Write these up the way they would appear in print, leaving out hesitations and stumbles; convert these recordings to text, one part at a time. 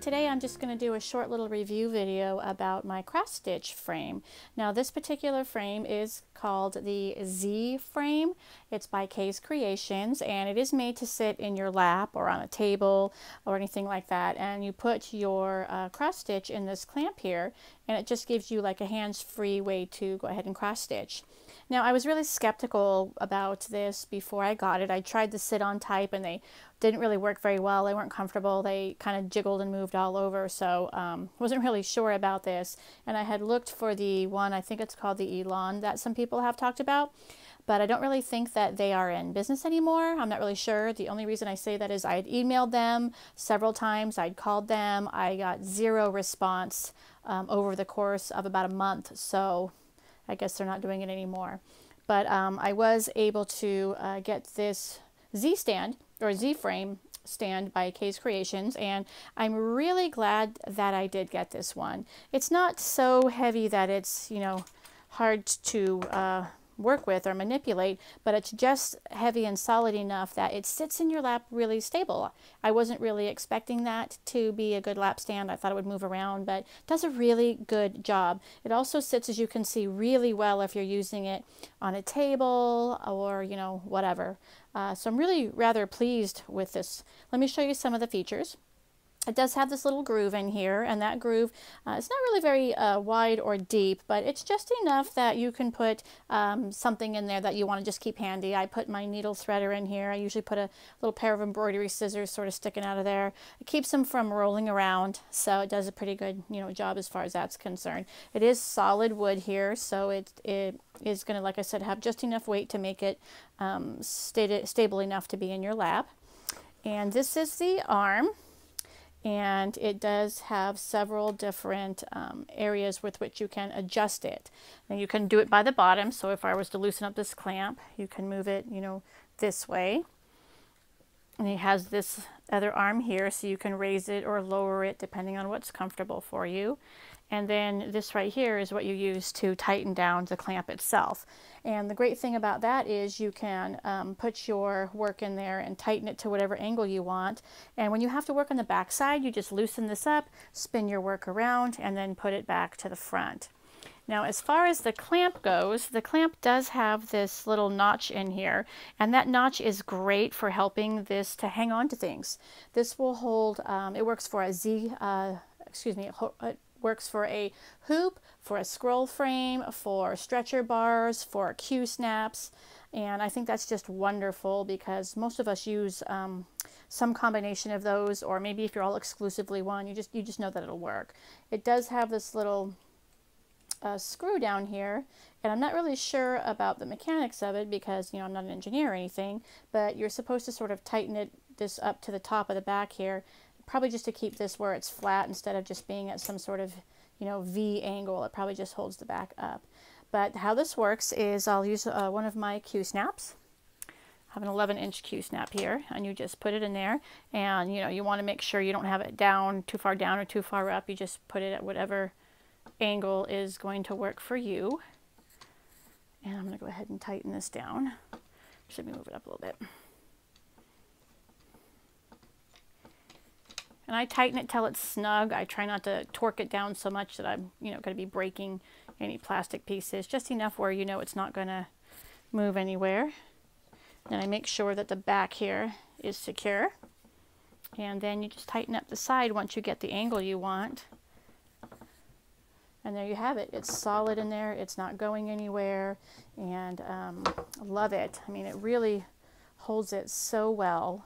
Today I'm just going to do a short little review video about my cross stitch frame. Now this particular frame is called the Z frame. It's by Kay's Creations and it is made to sit in your lap or on a table or anything like that, and you put your cross stitch in this clamp here and it just gives you like a hands-free way to go ahead and cross stitch. Now I was really skeptical about this before I got it. I tried the sit-on type and they didn't really work very well. They weren't comfortable. They kind of jiggled and moved all over, so wasn't really sure about this. And I had looked for the one, I think it's called the Elan, that some people have talked about, but I don't really think that they are in business anymore. I'm not really sure. The only reason I say that is I had emailed them several times. I'd called them. I got zero response over the course of about a month, so I guess they're not doing it anymore. But I was able to get this Z stand or Z frame stand by Kay's Creations, and I'm really glad that I did get this one. It's not so heavy that it's, you know, hard to work with or manipulate, but it's just heavy and solid enough that it sits in your lap really stable. I wasn't really expecting that to be a good lap stand. I thought it would move around, but it does a really good job. It also sits, as you can see, really well if you're using it on a table or, you know, whatever. So I'm really rather pleased with this. Let me show you some of the features. It does have this little groove in here, and that groove it's not really very wide or deep, but it's just enough that you can put something in there that you want to just keep handy. I put my needle threader in here. I usually put a little pair of embroidery scissors sort of sticking out of there. It keeps them from rolling around, so it does a pretty good, you know, job as far as that's concerned. It is solid wood here, so it is going to, like I said, have just enough weight to make it stable enough to be in your lap. And this is the arm. And it does have several different areas with which you can adjust it. Now you can do it by the bottom, so if I was to loosen up this clamp, you can move it, you know, this way. And it has this other arm here, so you can raise it or lower it depending on what's comfortable for you. And then this right here is what you use to tighten down the clamp itself. And the great thing about that is you can put your work in there and tighten it to whatever angle you want. And when you have to work on the back side, you just loosen this up, spin your work around, and then put it back to the front. Now, as far as the clamp goes, the clamp does have this little notch in here, and that notch is great for helping this to hang on to things. This will hold, it works for a it works for a hoop, for a scroll frame, for stretcher bars, for Q-snaps, and I think that's just wonderful because most of us use some combination of those, or maybe if you're all exclusively one, you just know that it'll work. It does have this little screw down here, and I'm not really sure about the mechanics of it because, you know, I'm not an engineer or anything, but you're supposed to sort of tighten this up to the top of the back here, probably just to keep this where it's flat instead of just being at some sort of, you know, V angle. It probably just holds the back up. But how this works is I'll use one of my Q-snaps. I have an 11-inch Q-snap here, and you just put it in there, and, you know, you want to make sure you don't have it down too far down or too far up. You just put it at whatever angle is going to work for you. And I'm going to go ahead and tighten this down. Let me move it up a little bit. And I tighten it till it's snug. I try not to torque it down so much that I'm, you know, going to be breaking any plastic pieces. Just enough where you know it's not going to move anywhere. Then I make sure that the back here is secure. And then you just tighten up the side once you get the angle you want. And there you have it. It's solid in there. It's not going anywhere. And I love it. I mean, it really holds it so well.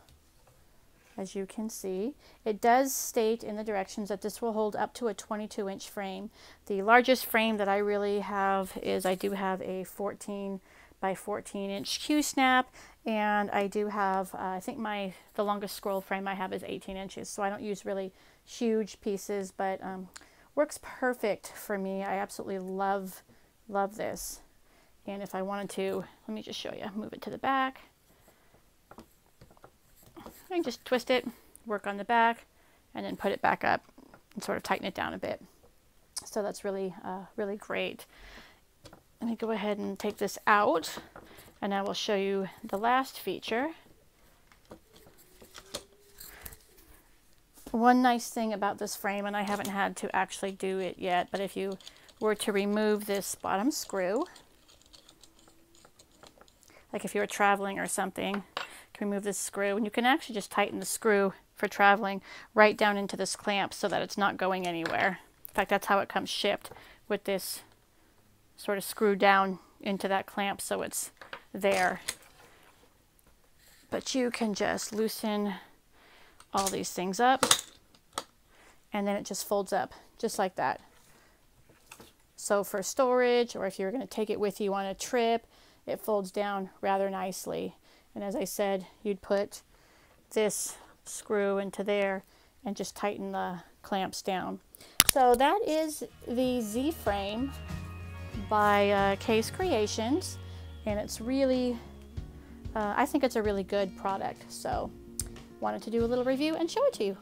As you can see, it does state in the directions that this will hold up to a 22-inch frame. The largest frame that I really have is I do have a 14 by 14-inch Q-snap, and I do have, I think the longest scroll frame I have is 18 inches, so I don't use really huge pieces, but works perfect for me. I absolutely love this. And if I wanted to, let me just show you, move it to the back. And just twist it, work on the back, and then put it back up and sort of tighten it down a bit. So that's really, really great. Let me go ahead and take this out, and I will show you the last feature. One nice thing about this frame, and I haven't had to actually do it yet, but if you were to remove this bottom screw, like if you were traveling or something, you can remove this screw, and you can actually just tighten the screw for traveling right down into this clamp so that it's not going anywhere. In fact, that's how it comes shipped, with this sort of screw down into that clamp so it's there. But you can just loosen all these things up, and then it just folds up just like that. So for storage, or if you're going to take it with you on a trip, it folds down rather nicely. And as I said, you'd put this screw into there and just tighten the clamps down. So that is the Z frame by Kay's Creations, and it's really, I think it's a really good product. So wanted to do a little review and show it to you.